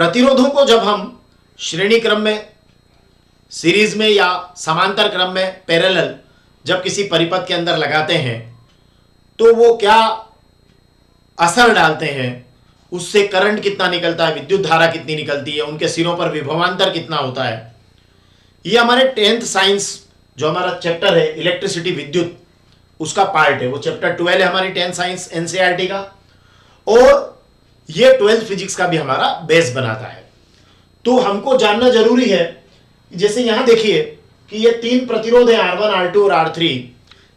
प्रतिरोधों को जब हम श्रेणी क्रम में, सीरीज में या समांतर क्रम में पैरेलल जब किसी परिपथ के अंदर लगाते हैं तो वो क्या असर डालते हैं, उससे करंट कितना निकलता है, विद्युत धारा कितनी निकलती है, उनके सिरों पर विभवांतर कितना होता है। ये हमारे 10th साइंस जो हमारा चैप्टर है इलेक्ट्रिसिटी विद्युत, उसका पार्ट है। वो चैप्टर 12 है हमारी 10th साइंस एनसीईआरटी का, और ये 12th फिजिक्स का भी हमारा बेस बनाता है। तो हमको जानना जरूरी है, जैसे यहां देखिए कि ये 3 प्रतिरोध है R1, R2 और R3।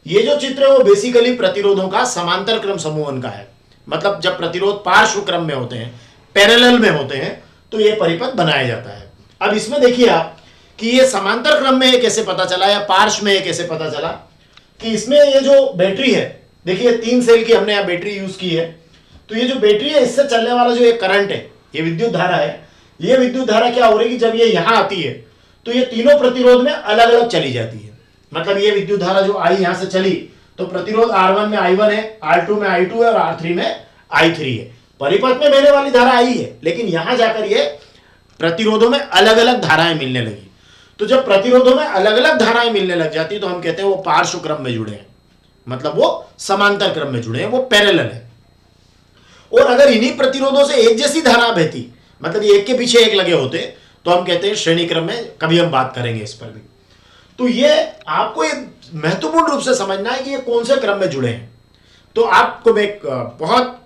ये जो चित्र है वो बेसिकली प्रतिरोधों का समांतर क्रम समूहन का है। मतलब जब प्रतिरोध पार्श्व क्रम में होते हैं, पैरेलल में होते हैं, तो ये परिपथ बनाया जाता है। अब इसमें देखिए आप कि ये समांतर क्रम में कैसे पता चला या पार्श्व में कैसे पता चला कि इसमें ये जो बैटरी है, देखिए 3 सेल की हमने यहाँ बैटरी यूज की है। तो ये जो बैटरी है इससे चलने वाला जो ये करंट है, ये विद्युत धारा है, ये विद्युत धारा क्या हो रही है कि जब ये यहां आती है तो ये तीनों प्रतिरोध में अलग अलग चली जाती है। मतलब ये विद्युत धारा जो आई यहां से चली तो प्रतिरोध R1 में I1 है, R2 में I2 है और R3 में I3 है। परिपथ में बहने वाली धारा आई है, लेकिन यहां जाकर ये प्रतिरोधों में अलग अलग धाराएं मिलने लगी। तो जब प्रतिरोधों में अलग अलग धाराएं मिलने लग जाती तो हम कहते हैं वो पार्श्व क्रम में जुड़े हैं, मतलब वो समांतर क्रम में जुड़े हैं, वो पैरेलल है। और अगर इन्हीं प्रतिरोधों से एक जैसी धारा बहती, मतलब ये एक के पीछे एक लगे होते, तो हम कहते हैं श्रेणी क्रम में। कभी हम बात करेंगे इस पर भी। तो ये आपको ये महत्वपूर्ण रूप से समझना है कि ये कौन से क्रम में जुड़े हैं। तो आपको मैं एक बहुत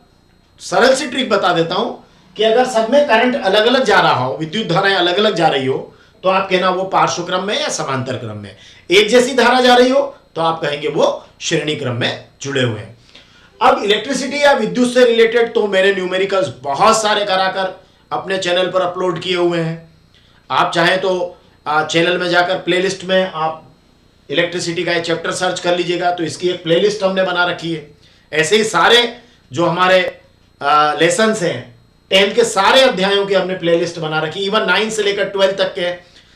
सरल सी ट्रिक बता देता हूं कि अगर सब में करंट अलग अलग जा रहा हो, विद्युत धाराएं अलग अलग जा रही हो, तो आप कहना वो पार्श्व क्रम में या समांतर क्रम में। एक जैसी धारा जा रही हो तो आप कहेंगे वो श्रेणी क्रम में जुड़े हुए हैं। अब इलेक्ट्रिसिटी या विद्युत से रिलेटेड तो मेरे न्यूमेरिकल्स बहुत सारे कराकर अपने चैनल पर अपलोड किए हुए हैं। आप चाहें तो चैनल में जाकर प्लेलिस्ट में आप इलेक्ट्रिसिटी का एक चैप्टर सर्च कर लीजिएगा, तो इसकी एक प्लेलिस्ट हमने बना रखी है। ऐसे ही सारे जो हमारे लेसन्स हैं 10th के सारे अध्यायों की हमने प्लेलिस्ट बना रखी। इवन 9 से लेकर 12 तक के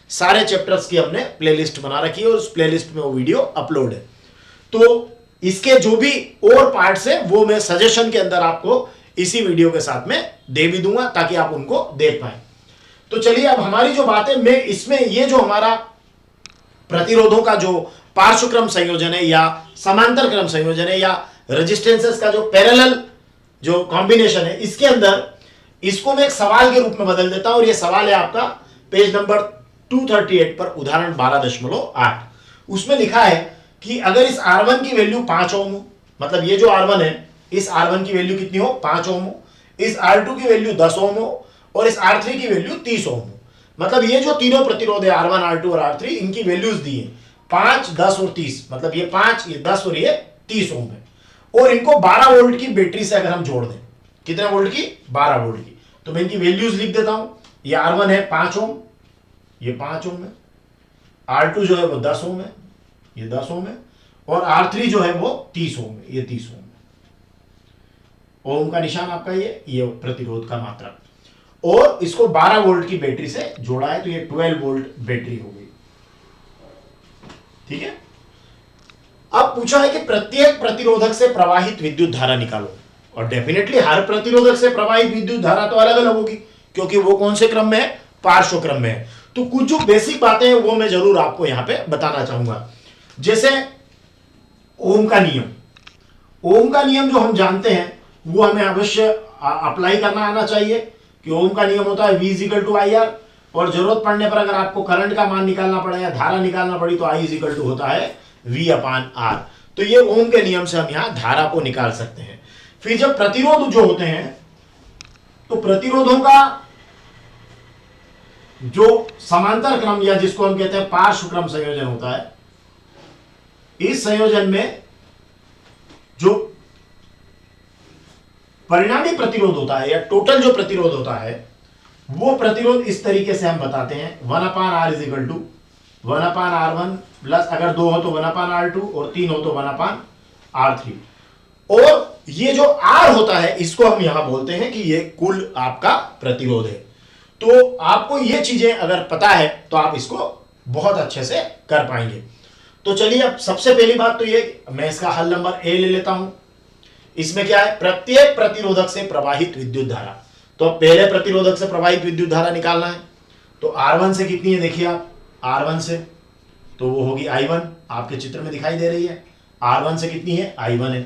सारे चैप्टर्स की हमने प्लेलिस्ट बना रखी है और उस प्लेलिस्ट में वो वीडियो अपलोड है। तो इसके जो भी और पार्ट्स हैं वो मैं सजेशन के अंदर आपको इसी वीडियो के साथ में दे भी दूंगा ताकि आप उनको देख पाए। तो चलिए अब हमारी जो बात है, मैं इसमें ये जो हमारा प्रतिरोधों का जो पार्श्व क्रम संयोजन है या समांतर क्रम संयोजन है या रेजिस्टेंसेस का जो पैरेलल जो कॉम्बिनेशन है, इसके अंदर इसको मैं एक सवाल के रूप में बदल देता हूं। और ये सवाल है आपका पेज नंबर 238 पर, उदाहरण 12.8। उसमें लिखा है कि अगर इस R1 की वैल्यू 5 ओम हो, मतलब ये जो R1 है इस R1 की वैल्यू कितनी हो, 5 ओम हो, इस R2 की वैल्यू 10 ओम हो और इस R3 की वैल्यू 30 ओम हो। मतलब ये जो तीनों प्रतिरोध है R1, R2 और R3, इनकी वैल्यूज दी है 5, 10 और 30। मतलब ये 5, ये 10 और ये 30 ओम है। और इनको 12 वोल्ट की बैटरी से अगर हम जोड़ दें, कितने वोल्ट की, 12 वोल्ट की, तो मैं इनकी वैल्यूज लिख देता हूं। ये R1 है 5 ओम, ये 5 ओम है। R2 जो है वो 10 ओम है, ये 10 ओम है। और R3 जो है वो 30 ओम है, ये 30 ओम है। ओम का निशान आपका ये प्रतिरोध का मात्रक। और इसको 12 वोल्ट की बैटरी से जोड़ा है तो ये 12 वोल्ट बैटरी हो गई। ठीक है। अब पूछा है कि प्रत्येक प्रतिरोधक से प्रवाहित विद्युत धारा निकालो, और डेफिनेटली हर प्रतिरोधक से प्रवाहित विद्युत धारा तो अलग अलग होगी क्योंकि वो कौन से क्रम में है, पार्श्व क्रम में है। तो कुछ जो बेसिक बातें हैं वो मैं जरूर आपको यहां पे बताना चाहूंगा। जैसे ओम का नियम, ओम का नियम जो हम जानते हैं वो हमें अवश्य अप्लाई करना आना चाहिए कि ओम का नियम होता है V = IR, और जरूरत पड़ने पर अगर आपको करंट का मान निकालना पड़े या धारा निकालना पड़ी तो I = होता है V/R। तो ये ओम के नियम से हम यहां धारा को निकाल सकते हैं। फिर जब प्रतिरोध जो होते हैं तो प्रतिरोधों का जो समांतर क्रम या जिसको हम कहते हैं पार्श्व क्रम संयोजन होता है, इस संयोजन में जो परिणामी प्रतिरोध होता है या टोटल जो प्रतिरोध होता है वो प्रतिरोध इस तरीके से हम बताते हैं 1/R = 1/R1 प्लस अगर 2 हो तो 1/R2 और 3 हो तो 1/R3। और ये जो R होता है इसको हम यहां बोलते हैं कि ये कुल आपका प्रतिरोध है। तो आपको ये चीजें अगर पता है तो आप इसको बहुत अच्छे से कर पाएंगे। तो चलिए अब सबसे पहली बात तो ये, मैं इसका हल नंबर A ले लेता हूं। इसमें क्या है, प्रत्येक प्रतिरोधक से प्रवाहित विद्युत धारा। तो अब पहले प्रतिरोधक से प्रवाहित विद्युत धारा निकालना है। तो R1 से कितनी है देखिए आप, R1 से तो वो होगी I1, आपके चित्र में दिखाई दे रही है। R1 से कितनी है, I1 है।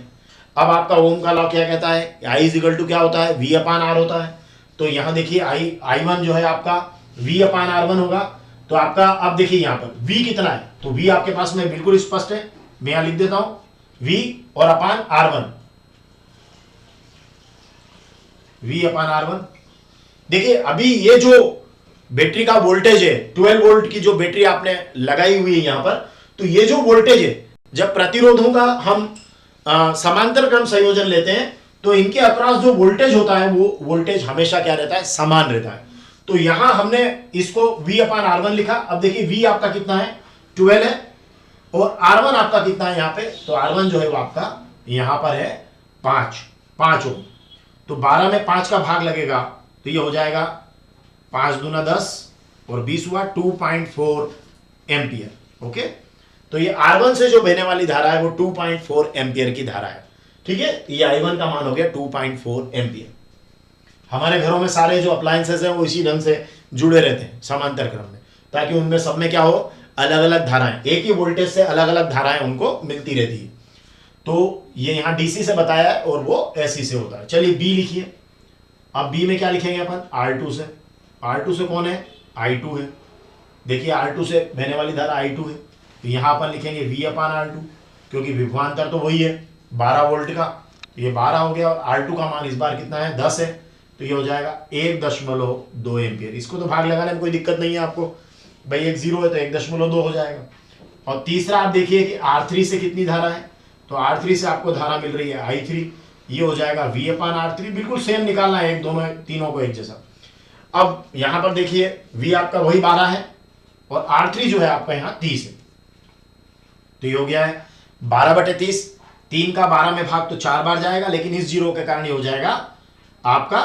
अब आपका ओम का लॉ क्या कहता है, I इजिकल टू क्या होता है, V अपान R होता है। तो यहां देखिए I1 जो है आपका V अपान R1 होगा। तो आपका अब देखिए यहां पर V कितना है, तो V आपके पास में बिल्कुल स्पष्ट है, मैं यहां लिख देता हूं V और अपान R1, V अपान R1। देखिए अभी ये जो बैटरी का वोल्टेज है 12 वोल्ट की जो बैटरी आपने लगाई हुई है यहां पर, तो ये जो वोल्टेज है जब प्रतिरोधों का हम समांतर क्रम संयोजन लेते हैं तो इनके अक्रॉस जो वोल्टेज होता है वो वोल्टेज हमेशा क्या रहता है, समान रहता है। तो यहां हमने इसको V अपान R1 लिखा। अब देखिए V आपका कितना है, 12 है, और R1 आपका कितना है यहां पे, तो R1 जो है वो आपका यहां पर है 5 ओम। तो 12 में 5 का भाग लगेगा तो ये हो जाएगा 5 दूना 10 और 20 हुआ 2.4 एम्पियर। ओके, तो ये R1 से जो बहने वाली धारा है वो 2.4 एम्पियर की धारा है। ठीक है, ये I1 का मान हो गया 2.4 एम्पियर। हमारे घरों में सारे जो अप्लायंसेस हैं वो इसी ढंग से जुड़े रहते हैं समांतर क्रम में, ताकि उनमें सब में क्या हो, अलग अलग धाराएं, एक ही वोल्टेज से अलग अलग धाराएं उनको मिलती रहती है। तो ये यहाँ डीसी से बताया है और वो एसी से होता है। चलिए बी लिखिए। अब बी में क्या लिखेंगे अपन, R2 से। R2 से कौन है, I2 है। देखिए R2 से बहने वाली धारा I2 है, तो यहाँ अपन लिखेंगे V अपान R2, क्योंकि विभवांतर तो वही है 12 वोल्ट का, तो ये 12 हो गया, और R2 का मान इस बार कितना है, 10 है, तो ये हो जाएगा 1.2 एम्पियर। इसको तो भाग लगाने में कोई दिक्कत नहीं है आपको, भाई एक 0 है तो 1.2 हो जाएगा। और तीसरा आप देखिए कि R3 से कितनी धारा है, तो R3 से आपको धारा मिल रही है I3, ये हो जाएगा V अपान R3, बिल्कुल सेम निकालना है, एक दोनों तीनों को एक जैसा। अब यहां पर देखिए V आपका वही 12 है और R3 जो है आपका यहाँ 30 है, तो ये हो गया है 12/30। 3 का 12 में भाग तो 4 बार जाएगा, लेकिन इस जीरो के कारण ये हो जाएगा आपका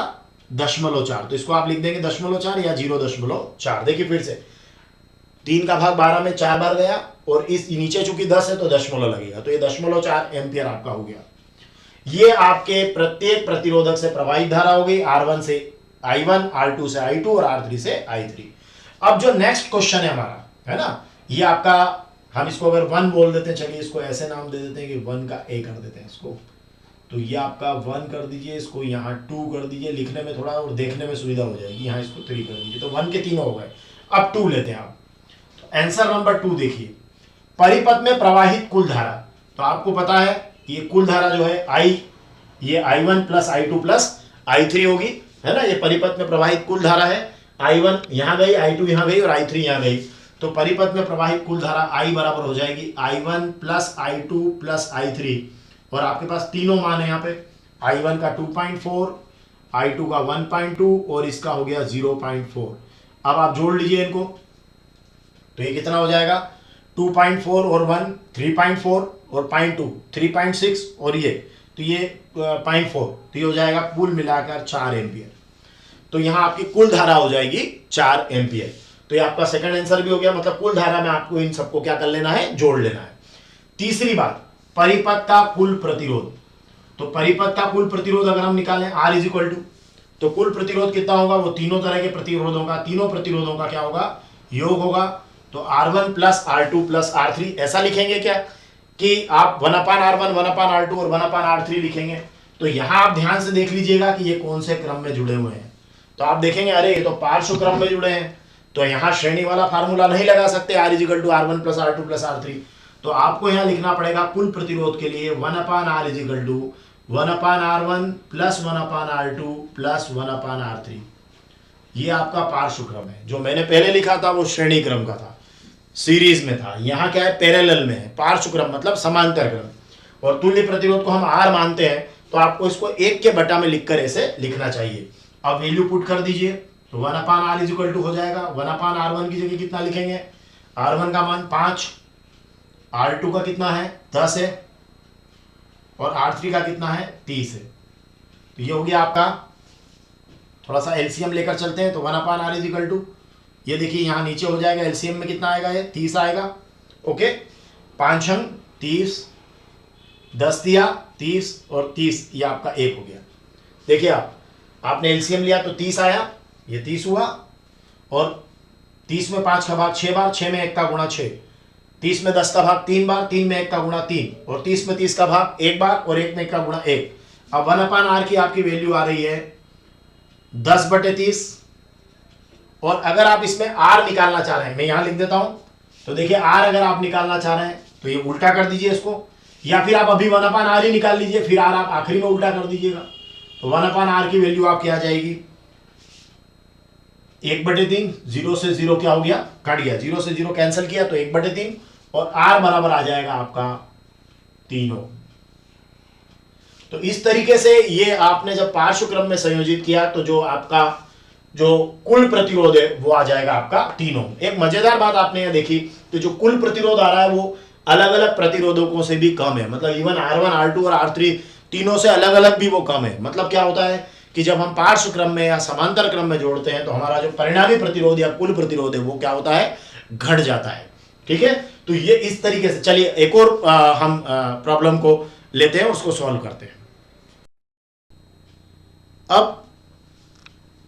0.4, तो इसको आप लिख देंगे 0.4 या 0.4। देखिए फिर से 3 का भाग 12 में 4 बार गया, और इस नीचे चूंकि 10 है तो दशमलव लगेगा, तो ये 0.4 एम्पियर आपका हो गया। ये आपके प्रत्येक प्रतिरोधक से प्रवाहित धारा हो गई, R1 से I1, R2 से I2 और R3 से I3। अब जो नेक्स्ट क्वेश्चन है हमारा, है ना, ये आपका, हम इसको अगर 1 बोल देते हैं, चलिए इसको ऐसे नाम दे देते हैं कि 1 का A कर देते हैं इसको, तो ये आपका 1 कर दीजिए, इसको यहाँ 2 कर दीजिए, लिखने में थोड़ा और देखने में सुविधा हो जाएगी, यहाँ इसको 3 कर दीजिए, तो 1 के 3 हो गए। अब 2 लेते हैं आप, तो आंसर नंबर 2 देखिए, परिपथ में प्रवाहित कुल धारा। तो आपको पता है ये कुल धारा जो है ये I1 plus I2 plus I3 होगी, है ना, ये परिपथ में प्रवाहित कुल धारा है। I1 यहाँ गई, I2 यहाँ गई और I3 यहाँ गई, तो परिपथ में प्रवाहित कुल धारा I बराबर हो जाएगी I1 plus I2 plus I3, और आपके पास तीनों मान है यहाँ पे, I1 का 2.4, I2 का 1.2 और इसका हो गया 0.4। अब आप जोड़ लीजिए इनको, तो ये कितना हो जाएगा, 2.4 और 1 3.4 और 0.2 3.6 और ये, तो ये 0.4, तो ये हो जाएगा कुल मिलाकर 4 एम्पियर। तो यहाँ आपकी कुल धारा हो जाएगी 4 एम्पियर। तो ये आपका सेकंड आंसर भी हो गया, मतलब कुल धारा में आपको इन सबको क्या कर लेना है, जोड़ लेना है। तीसरी बात, परिपथ का कुल प्रतिरोध। तो परिपथ का कुल प्रतिरोध अगर हम निकालें R इजिकल टू, तो कुल प्रतिरोध कितना होगा, वो तीनों तरह के प्रतिरोधों का, तीनों प्रतिरोधों का क्या होगा, योग होगा। तो R1 plus R2 plus R3 ऐसा लिखेंगे क्या कि आप 1/R1 1/R2 और 1/R3 लिखेंगे। तो यहां आप ध्यान से देख लीजिएगा कि ये कौन से क्रम में जुड़े हुए हैं, तो आप देखेंगे अरे ये तो पार्श्व क्रम में जुड़े हैं, तो यहां श्रेणी वाला फार्मूला नहीं लगा सकते R is equal to R1 plus R2 plus R3, तो आपको यहां लिखना पड़ेगा कुल प्रतिरोध के लिए 1/R is equal to 1/R1 plus 1/R2 plus 1/R3। ये आपका पार्श्व क्रम है। जो मैंने पहले लिखा था वो श्रेणी क्रम का था, सीरीज में था, यहाँ क्या है, पैरेलल में है। पार्श्व क्रम मतलब समांतर क्रम, और तुल्य प्रतिरोध को हम R मानते हैं, तो आपको इसको 1 के बटा में लिखकर ऐसे लिखना चाहिए। अब वैल्यू पुट कर दीजिए, तो 1/R इजिकल टू हो जाएगा 1/R1 की जगह कितना लिखेंगे, R1 का मान 5, R2 का कितना है 10 है, और R3 का कितना है 30 है। तो ये हो गया आपका, थोड़ा सा एलसीएम लेकर चलते हैं, तो 1/R इजिकल टू, ये देखिए यहाँ नीचे हो जाएगा, एलसीएम में कितना आएगा, ये 30 आएगा। ओके, 5 अंक 30, 10 दिया 30 और 30, ये आपका 1 हो गया। देखिए आप आपने एलसीएम लिया तो 30 आया, ये 30 हुआ, और 30 में 5 का भाग 6 बार, 6 में 1 का गुणा 6, 30 में 10 का भाग 3 बार, 3 में 1 का गुणा 3, और 30 में 30 का भाग 1 बार और 1 में 1 का गुणा 1। अब 1/r की आपकी वैल्यू आ रही है 10/30। और अगर आप इसमें r निकालना चाह रहे हैं, मैं यहां लिख देता हूं, तो देखिए r अगर आप निकालना चाह रहे हैं तो ये उल्टा कर दीजिए इसको, या फिर आप अभी 1/r ही निकाल लीजिए, फिर r आप आखिरी में उल्टा कर दीजिएगा। तो 1/r की वैल्यू आपकी आ जाएगी 1/3, 0 से 0 क्या हो गया, कट गया, 0 से 0 कैंसिल किया तो 1/3, और r बराबर आ जाएगा आपका 3 ओम। तो इस तरीके से ये आपने जब पार्श्व क्रम में संयोजित किया तो जो आपका जो कुल प्रतिरोध है वो आ जाएगा आपका 3 ओम। एक मजेदार बात आपने ये देखी, तो जो कुल प्रतिरोध आ रहा है वो अलग अलग प्रतिरोधकों से भी कम है, मतलब इवन R1 R2 और R3 तीनों से अलग अलग भी वो कम है। मतलब क्या होता है कि जब हम पार्श्व क्रम में या समांतर क्रम में जोड़ते हैं तो हमारा जो परिणामी प्रतिरोध या कुल प्रतिरोध है वो क्या होता है, घट जाता है। ठीक है, तो ये इस तरीके से, चलिए एक और हम प्रॉब्लम को लेते हैं, उसको सॉल्व करते हैं। अब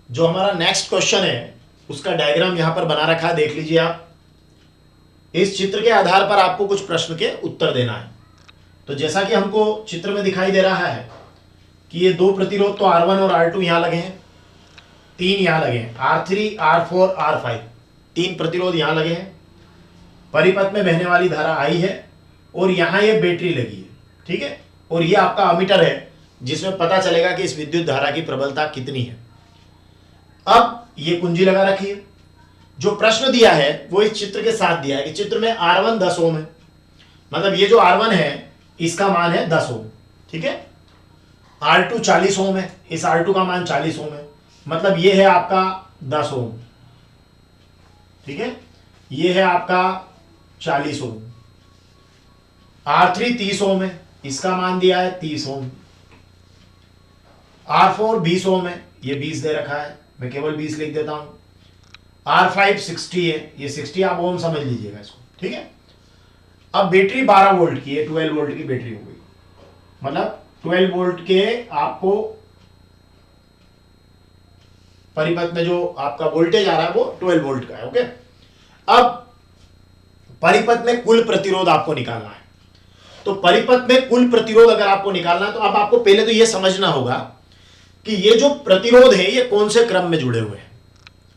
जो हमारा नेक्स्ट क्वेश्चन है उसका डायग्राम यहां पर बना रखा है, देख लीजिए आप। इस चित्र के आधार पर आपको कुछ प्रश्न के उत्तर देना है। तो जैसा कि हमको चित्र में दिखाई दे रहा है कि ये दो प्रतिरोध तो R1 और R2 यहां लगे हैं, 3 यहां लगे हैं, R3 R4 R5 तीन प्रतिरोध यहां लगे हैं, परिपथ में बहने वाली धारा I है, और यहां ये बैटरी लगी है। ठीक है, और ये आपका अमीटर है जिसमें पता चलेगा कि इस विद्युत धारा की प्रबलता कितनी है। अब ये कुंजी लगा रखी है। जो प्रश्न दिया है वो इस चित्र के साथ दिया है कि चित्र में R1 10 ओम है, मतलब ये जो R1 है इसका मान है 10 ओम। ठीक है, R2 40 ओम है, इस R2 का मान 40 ओम है, मतलब ये है आपका 10 ओम। ठीक है, ये है आपका 40 ओम। R3 30 ओम है, इसका मान दिया है 30 ओम। R4 20 ओम है, ये 20 दे रखा है, मैं केवल 20 लिख देता हूं। R5 60 है, ये 60 आप ओम समझ लीजिएगा इसको। ठीक है, अब बैटरी 12 वोल्ट की है, 12 वोल्ट की बैटरी हो गई, मतलब 12 वोल्ट के आपको परिपथ में जो आपका वोल्टेज आ रहा है वो 12 वोल्ट का है। ओके, अब परिपथ में कुल प्रतिरोध आपको निकालना है। तो परिपथ में कुल प्रतिरोध अगर आपको निकालना है तो अब आपको पहले तो यह समझना होगा कि ये जो प्रतिरोध है ये कौन से क्रम में जुड़े हुए हैं।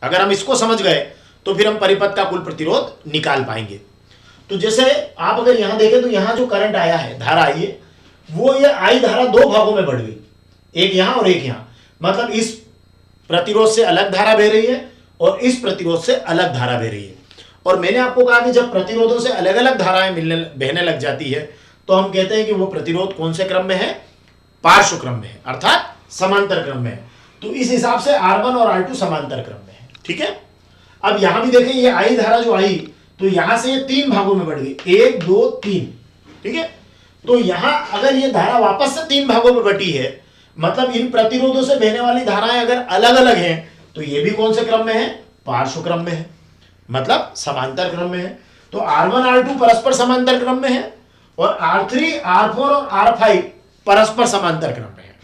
अगर हम इसको समझ गए तो फिर हम परिपथ का कुल प्रतिरोध निकाल पाएंगे। तो जैसे आप अगर यहां देखें तो यहां जो करंट आया है, धारा आई है, वो ये आई धारा दो भागों में बढ़ गई, एक यहां और एक यहां, मतलब इस प्रतिरोध से अलग धारा बह रही है और इस प्रतिरोध से अलग धारा बह रही है। और मैंने आपको कहा कि जब प्रतिरोधों से अलग अलग धाराएं बहने लग जाती है तो हम कहते हैं कि वो प्रतिरोध कौन से क्रम में है, पार्श्व क्रम में है, अर्थात समांतर क्रम में है। तो इस हिसाब से R1 और R2 समांतर क्रम में है। ठीक है, अब यहां भी देखें ये आई धारा जो आई तो यहां से ये तीन भागों में बढ़ गई, 1 2 3। ठीक है, तो यहां अगर ये धारा वापस से तीन भागों में बटी है, मतलब इन प्रतिरोधों से बहने वाली धाराएं अगर अलग अलग हैं तो ये भी कौन से क्रम में है, पार्श्व क्रम में है, मतलब समांतर क्रम में है। तो R1 R2 परस्पर समांतर क्रम में है और R3 R4 और R5 परस्पर समांतर क्रम में है।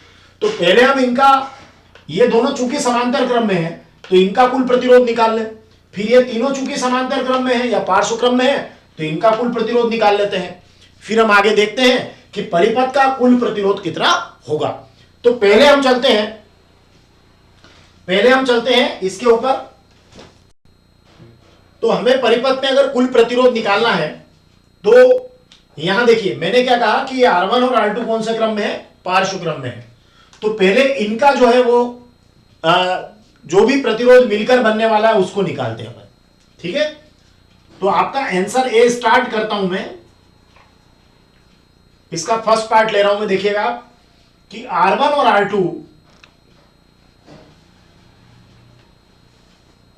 तो पहले हम इनका, ये दोनों चूंकि समांतर क्रम में है तो इनका कुल प्रतिरोध निकाल लें, फिर ये तीनों चूंकि समांतर क्रम में है या पार्श्व क्रम में है तो इनका कुल प्रतिरोध निकाल लेते हैं, फिर हम आगे देखते हैं कि परिपथ का कुल प्रतिरोध कितना होगा। तो पहले हम चलते हैं इसके ऊपर। तो हमें परिपथ में अगर कुल प्रतिरोध निकालना है तो यहां देखिए मैंने क्या कहा कि R1 और R2 कौन से क्रम में है, पार्श्व क्रम में है। तो पहले इनका जो है वो जो भी प्रतिरोध मिलकर बनने वाला है उसको निकालते हैं। ठीक है, तो आपका आंसर ए स्टार्ट करता हूं मैं, इसका फर्स्ट पार्ट ले रहा हूं मैं। देखिएगा आप कि R1 और R2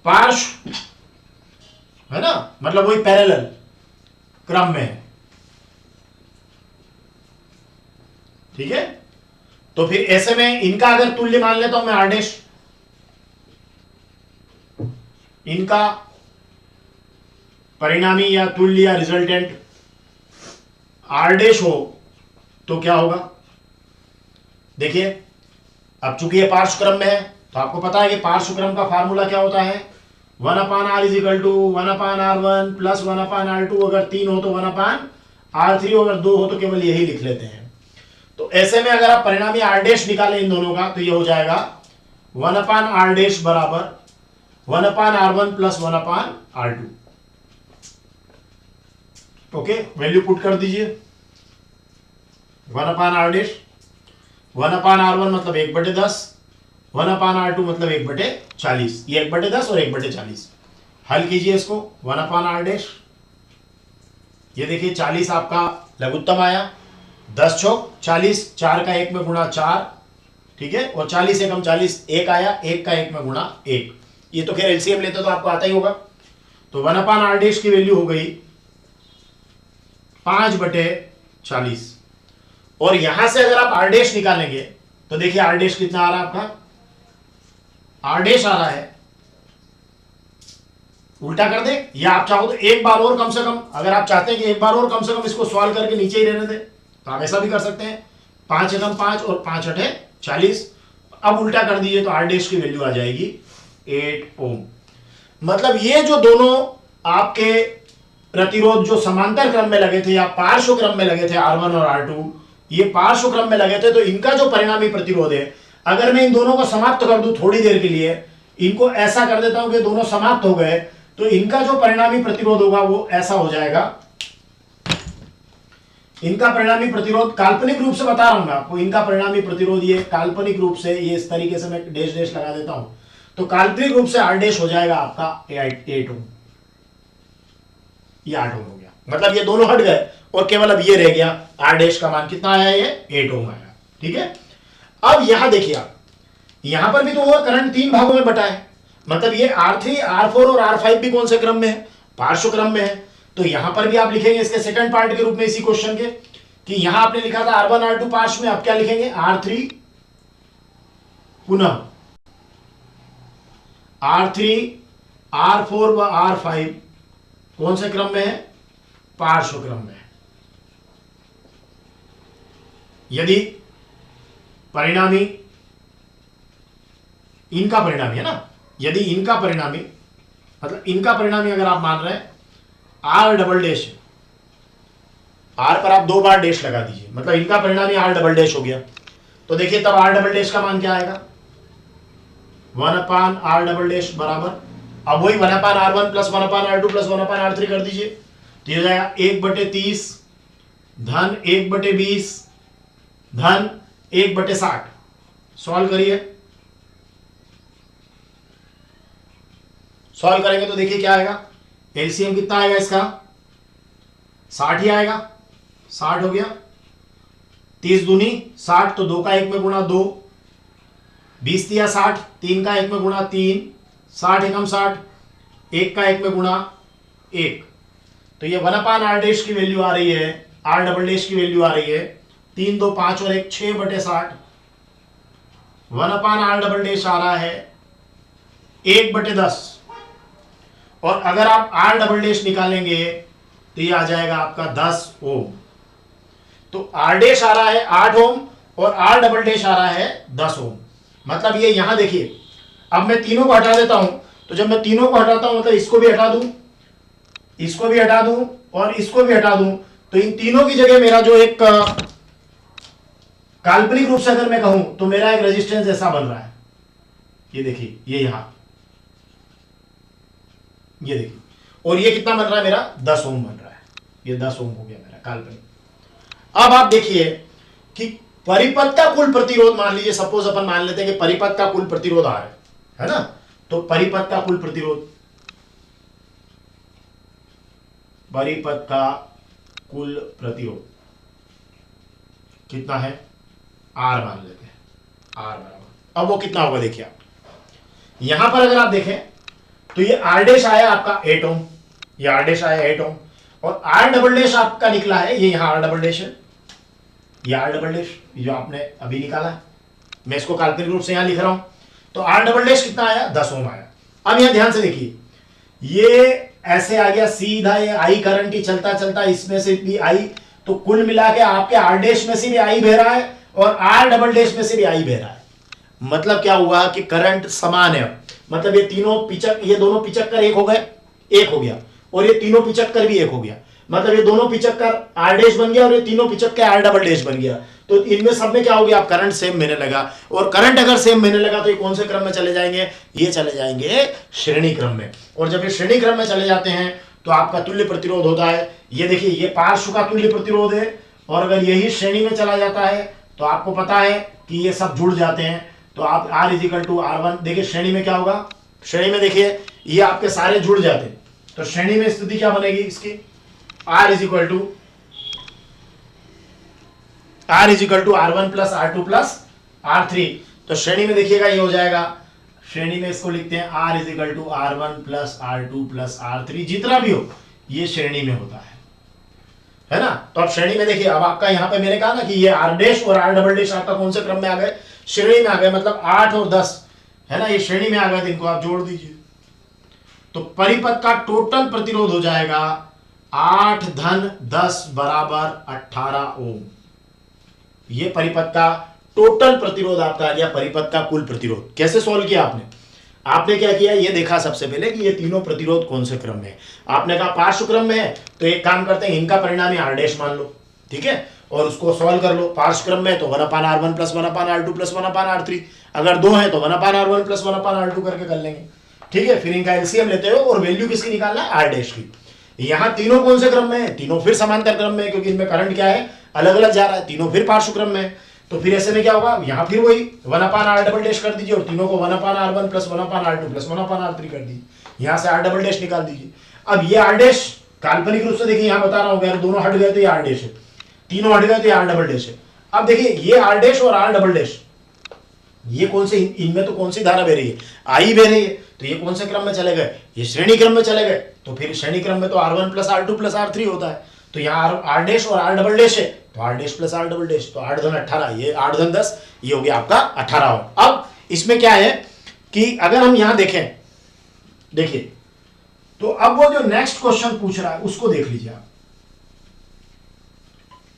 पार्श्व है ना, मतलब वही पैरेलल क्रम में है। ठीक है, तो फिर ऐसे में इनका अगर तुल्य मान लेता हूं मैं R डैश, इनका परिणामी या तुल्य या रिजल्टेंट R डैश हो तो क्या होगा, देखिए अब चूंकि ये पार्श्व क्रम में है तो आपको पता है कि पार्श्व क्रम का फार्मूला क्या होता है, 1/r is equal to 1/r1 plus 1/r2, अगर 3 हो तो 1/r3, अगर 2 हो तो केवल यही लिख लेते हैं। तो ऐसे में अगर आप परिणामी r डैश निकालें इन दोनों का तो ये हो जाएगा 1/r डैश बराबर 1/r1 plus 1/r2। Okay, value put कर दीजिए। 1/r डैश 1/r1 मतलब 1/10, 1/r2 मतलब 1/40, ये 1/10 और 1/40। हल कीजिए इसको। 1/r डैश, ये देखिए 40 आपका लघुत्तम आया, 10 चौक 40, 4 का 1 में गुणा 4, ठीक है, और 40 एकम 40, 1 आया, 1 का 1 में गुणा 1। ये तो खैर एलसीएम लेते तो आपको आता ही होगा। तो 1/r डैश की वैल्यू हो गई 5/40, और यहां से अगर आप r डैश निकालेंगे तो देखिए r डैश कितना आ रहा है आपका, r डैश आ रहा है, उल्टा कर दे, या आप चाहो तो एक बार और कम से कम, अगर आप चाहते हैं कि एक बार और कम से कम इसको सॉल्व करके नीचे ही रहने दे तो आप ऐसा भी कर सकते हैं। 5 एकम 5 और 5 अठे 40, अब उल्टा कर दीजिए तो r डैश की वैल्यू आ जाएगी 8 ओम। मतलब ये जो दोनों आपके प्रतिरोध जो समांतर क्रम में लगे थे या पार्श्व क्रम में लगे थे R1 और R2, ये पार्श्व क्रम में लगे थे, तो इनका जो परिणामी प्रतिरोध है, अगर मैं इन दोनों को समाप्त कर दूं थोड़ी देर के लिए, इनको ऐसा कर देता हूं कि दोनों समाप्त हो गए, तो इनका जो परिणामी प्रतिरोध होगा वो ऐसा हो जाएगा। इनका परिणामी प्रतिरोध काल्पनिक रूप से बता रहा हूं मैं आपको, इनका परिणामी प्रतिरोध ये काल्पनिक रूप से, ये इस तरीके से मैं डैश डैश लगा देता हूं, तो काल्पनिक रूप से r डैश हो जाएगा आपका 8 ओम। ये 8 ओम हो गया, मतलब ये दोनों हट गए और केवल अब ये रह गया, r डैश का मान कितना आया, ये 8 ओम आया, ठीक है। अब यहां देखिए आप, यहां पर भी तो वो करंट 3 भागों में बटा है, मतलब ये R3, R4 और R5 भी कौन से क्रम में है, पार्श्व क्रम में है। तो यहां पर भी आप लिखेंगे इसके सेकंड पार्ट के रूप में इसी क्वेश्चन के, कि यहां आपने लिखा था R1 R2 पार्श्व में, अब क्या लिखेंगे, R3 पुनः R3, R4 व R5 कौन से क्रम में है, पार्श्व क्रम में है। यदि परिणामी, इनका परिणामी है ना, यदि इनका परिणामी, मतलब इनका परिणामी अगर आप मान रहे हैं R डबल डैश, R पर आप 2 बार डैश लगा दीजिए, मतलब इनका परिणामी R डबल डैश हो गया, तो देखिए तब R डबल डैश का मान क्या आएगा, 1/r डबल डैश बराबर, अब वही 1/r1 plus 1/r2 plus 1/r3 कर दीजिए, तो ये हो जाएगा 1/30 धन 1/20 धन 1/60। सॉल्व करिए, सॉल्व करेंगे तो देखिए क्या आएगा, एलसीएम कितना आएगा इसका, 60 ही आएगा, 60 हो गया, 30 दूनी 60, तो 2 का 1 में गुणा 2, 20 दिया 60, 3 का 1 में गुणा 3, 60 एकम 60, 1 का 1 में गुणा 1, तो ये 1/r डैश की वैल्यू आ रही है, r डबल डैश की वैल्यू आ रही है 3 2 5 और 1 6/60, 1/r डबल डैश आ रहा है 1/10, और अगर आप r डबल डैश निकालेंगे तो ये आ जाएगा आपका 10 ओम। तो r डैश आ रहा है 8 ओम और r डबल डैश आ रहा है 10 ओम। मतलब ये यहां देखिए, अब मैं तीनों को हटा देता हूं, तो जब मैं तीनों को हटाता हूं मतलब इसको भी हटा दूं, इसको भी हटा दूं और इसको भी हटा दूं, तो इन तीनों की जगह मेरा जो एक काल्पनिक रूप से अगर मैं कहूं तो मेरा एक रेजिस्टेंस ऐसा बन रहा है, ये देखिए, ये यहां, ये देखिए, और ये कितना बन रहा है मेरा, 10 ओम बन रहा है, ये 10 ओम हो गया मेरा काल्पनिक। अब आप देखिए कि परिपथ का कुल प्रतिरोध, मान लीजिए सपोज अपन मान लेते हैं कि परिपथ का कुल प्रतिरोध आ है ना, तो परिपथ का कुल प्रतिरोध, परिपथ का कुल प्रतिरोध कितना है, R मान लेते हैं, R बराबर, अब वो कितना होगा देखिए आप, यहां पर अगर आप देखें तो ये R डैश आया आपका 8 ओम, ये R डैश आया 8 ओम, और R डबल डैश आपका निकला है, ये यहां R डबल डैश है, ये R डबल डैश जो आपने अभी निकाला है, मैं इसको काल्पनिक रूप से यहां लिख रहा हूं, तो R डबल डैश कितना आया, 10 ओम आया। अब यहां ध्यान से देखिए, ये ऐसे आ गया सीधा, ये I करंट ही चलता चलता इसमें से भी I, तो कुल मिला के आपके R डैश में से भी I बह रहा है और R डबल डैश में से भी I बह रहा है। मतलब क्या हुआ कि करंट समान है, मतलब ये दोनों पिचक्कर एक हो गए, एक हो गया, और ये तीनों पिचक्कर भी एक हो गया, मतलब ये दोनों पिचक्कर आर डैश बन गया और ये तीनों पिचक्कर आर डबल डैश बन गया। तो इनमें सब में क्या हो गया, आप करंट सेम मिलने लगा, और करंट अगर सेम मिलने लगा तो ये कौन से क्रम में चले जाएंगे, ये चले जाएंगे श्रेणी क्रम में। और जब ये श्रेणी क्रम में चले जाते हैं तो आपका तुल्य प्रतिरोध होता है, ये देखिए ये पार्श्व का तुल्य प्रतिरोध है, और अगर यही श्रेणी में चला जाता है तो आपको पता है कि ये सब जुड़ जाते हैं। तो आप R इजिकल टू R1, देखिए श्रेणी में क्या होगा, श्रेणी में देखिए ये आपके सारे जुड़ जाते हैं, तो श्रेणी में स्थिति क्या बनेगी इसकी, R is equal to R1 plus R2 plus R3। तो श्रेणी में देखिएगा ये हो जाएगा, श्रेणी में इसको लिखते हैं R is equal to R1 plus R2 plus R3, जितना भी हो ये श्रेणी में होता है ना। तो अब श्रेणी में देखिए, अब आपका यहाँ पे मैंने कहा ना कि ये R डैश और R डबल डैश आपका कौन से क्रम में आ गए, श्रेणी में आ गए, मतलब 8 और 10 है ना, ये श्रेणी में आ गए, तो इनको आप जोड़ दीजिए। तो परिपथ का टोटल प्रतिरोध हो जाएगा 8 धन 10 बराबर 18 ओम। ये परिपथ का टोटल प्रतिरोध आपका आ गया, परिपथ का कुल प्रतिरोध। कैसे सॉल्व किया आपने क्या किया, ये देखा सबसे पहले कि ये तीनों प्रतिरोध कौन से क्रम में है। आपने कहा पार्श्व क्रम में है, तो एक काम करते हैं, इनका परिणाम ही आर डैश मान लो, ठीक है, और उसको सॉल्व कर लो। पार्श्व क्रम में तो 1/R1 plus 1/R2 plus 1/R3, अगर 2 है तो 1/R1 प्लस 1/R2 करके कर लेंगे, ठीक है। फिर इनका एलसीएम लेते हो और वैल्यू किसकी निकालना है, आर डैश की। यहां तीनों कौन से क्रम में है, तीनों फिर समांतर क्रम में है, क्योंकि इनमें करंट क्या है, अलग अलग जा रहा है, तीनों फिर पार्श्व क्रम में है। तो फिर ऐसे में क्या होगा, यहां फिर वही 1/R डबल डैश कर दीजिए और तीनों को 1/R1 plus 1/R2 plus 1/R3 कर दीजिए, यहां से आर डबल डैश निकाल दीजिए। अब ये आर डैश काल्पनिक रूप से देखिए, यहां बता रहा हूं, अगर दोनों हट गए तो ये आर डैश है, तीनों हट गए तो ये आर डबल डैश है। अब देखिए ये आर डैश और आर डबल डैश, ये कौन से, इनमें तो कौन सी धारा बह रही है, आई बह रही है, तो ये कौन से क्रम में चले गए, ये श्रेणी क्रम में चले गए। तो फिर श्रेणी क्रम में तो R1 plus R2 plus R3 होता है, तो यहाँ आर डैश और आर डबल डैश है, तो R dash plus R double dash, तो 8 धन 18, ये 8 धन 10, ये हो गया आपका 18। अब इसमें क्या है कि अगर हम यहां देखें, देखिए तो अब वो जो नेक्स्ट क्वेश्चन पूछ रहा है उसको देख लीजिए आप,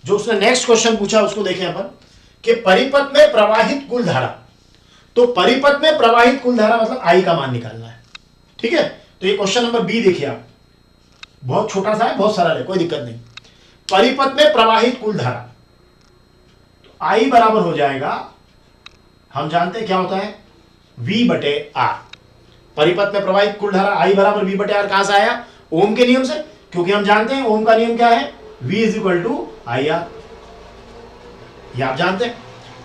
जो उसने नेक्स्ट क्वेश्चन पूछा उसको देखें अपन, कि परिपथ में प्रवाहित कुल धारा। तो परिपथ में प्रवाहित कुल धारा मतलब आई का मान निकालना है, ठीक है। तो ये क्वेश्चन नंबर बी देखिए आप, बहुत छोटा सा है, बहुत सरल है, कोई दिक्कत नहीं। परिपथ में प्रवाहित कुल धारा, तो आई बराबर हो जाएगा, हम जानते हैं क्या होता है, V बटे R। परिपथ में प्रवाहित कुल धारा आई बराबर V बटे R कहां से आया, ओम के नियम से, क्योंकि हम जानते हैं ओम का नियम क्या है, V is equal to I R, ये आप जानते हैं।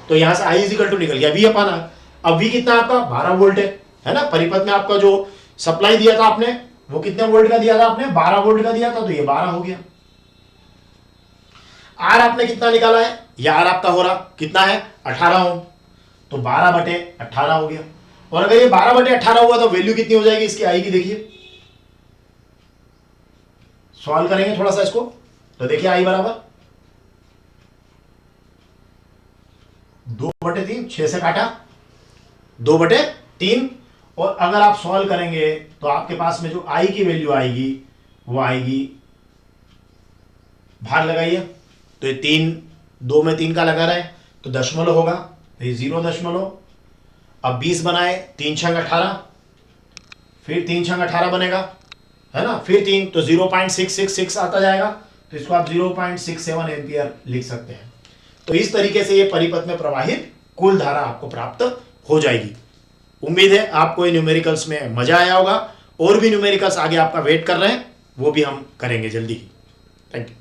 तो यहां से I इज इक्वल टू निकल गया V अपान R। अब V कितना आपका 12 वोल्ट है ना। परिपथ में आपका जो सप्लाई दिया था आपने, वो कितने वोल्ट का दिया था आपने, 12 वोल्ट का दिया था, तो ये 12 हो गया। R आपने कितना निकाला है, ये R आपका हो रहा कितना है 18 ओम, तो 12 बटे 18 हो गया। और अगर ये 12 बटे 18 हुआ तो वैल्यू कितनी हो जाएगी इसकी आई की, देखिए सॉल्व करेंगे थोड़ा सा इसको, तो देखिए आई बराबर 2/3, 6 से काटा 2/3, और अगर आप सॉल्व करेंगे तो आपके पास में जो आई की वैल्यू आएगी वो आएगी, भाग लगाइए, तो ये 3, 2 में 3 का लगा रहा है तो दशमलव होगा, तो ये 0 अब 20 बनाए, 3 छंग 18, फिर 3 छंग 18 बनेगा है ना, फिर 3 तो 0.666 आता जाएगा, तो इसको आप 0.67 एम्पियर लिख सकते हैं। तो इस तरीके से ये परिपथ में प्रवाहित कुल धारा आपको प्राप्त हो जाएगी। उम्मीद है आपको ये न्यूमेरिकल्स में मजा आया होगा, और भी न्यूमेरिकल्स आगे आपका वेट कर रहे हैं, वो भी हम करेंगे जल्दी ही। Thank you.